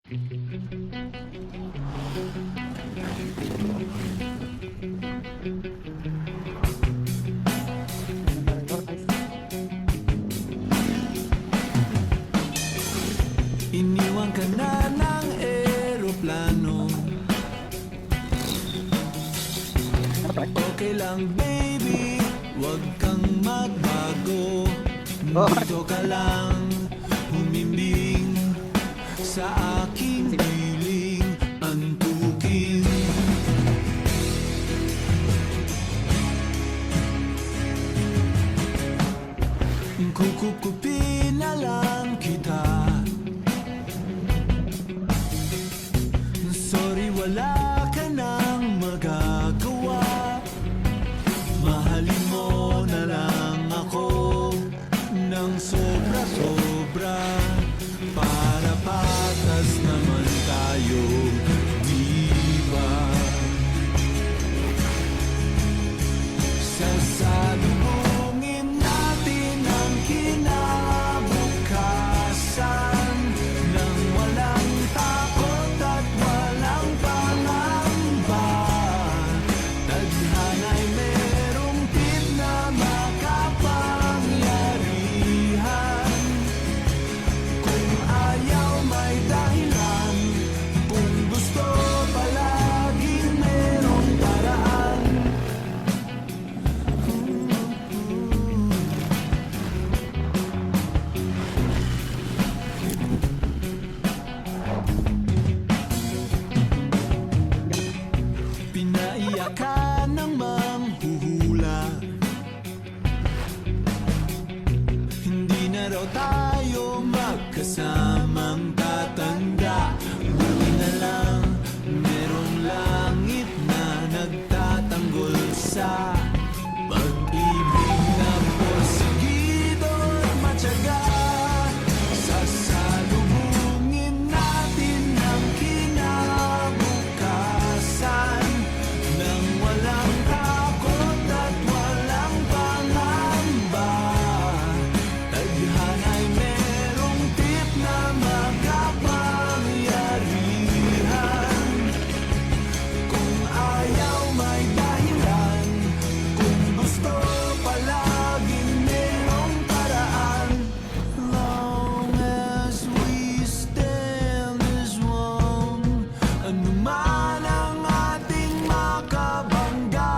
Iniwan ka na ng eroplano. Okay lang baby, wag kang magbago. Dito ka lang humimbing sa aking piling antukin. Kukupin na lang kita. Sorry, wala ka nang magagawa. Mahalin mo na lang ako ng sobra-sobra, para patas naman tayo, di ba? Sasalubungin natin ang kinabukasan nang walang takot at walang pangamba. Tadhana'y merong tip na makapangyarihan. Kung ayaw may dahilan, kung gusto palaging merong paraan. Pinaiyak ka ng manghuhula. Hindi na raw tayo magkasamang tatanda. Buti na lang merong langit na nagtatanggol sa pag-ibig na porsigido at matyaga. Sasalubungin natin ang kinabukasan nang walang takot at walang pangamba. Tadhana'y merong tip na makapangyarihan. Kung ayaw may dahilan, kung gusto palaging merong paraan. Long as we stand as one, anuman ang ating makabangga,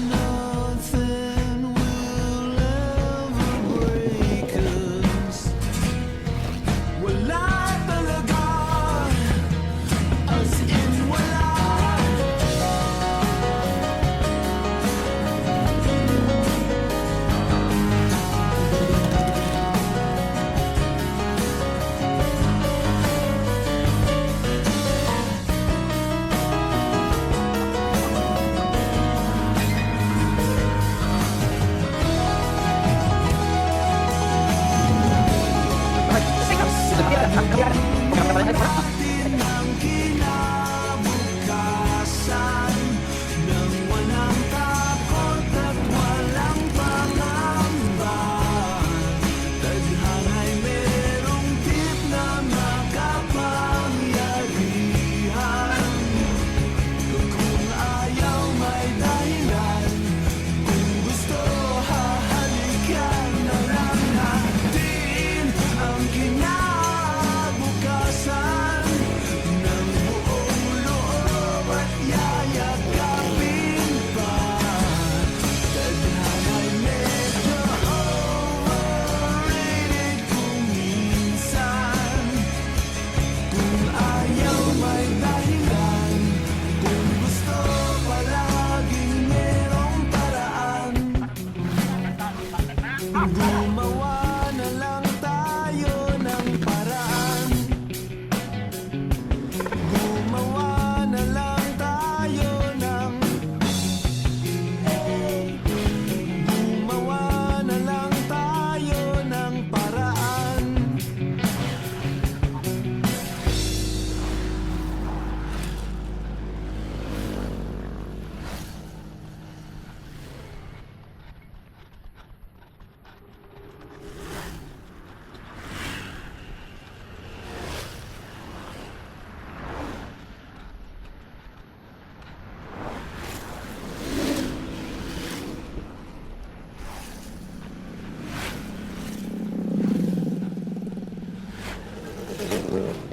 nothing will ever break us. Wala talaga, as in wala. Natin ang kinabukasan nang walang takot at walang pangamba. Tadhana'y merong tip na makapangyarihan. Kung ayaw may dahilan, kung gusto hahalikan na lang natin ang kinabukasan Mm.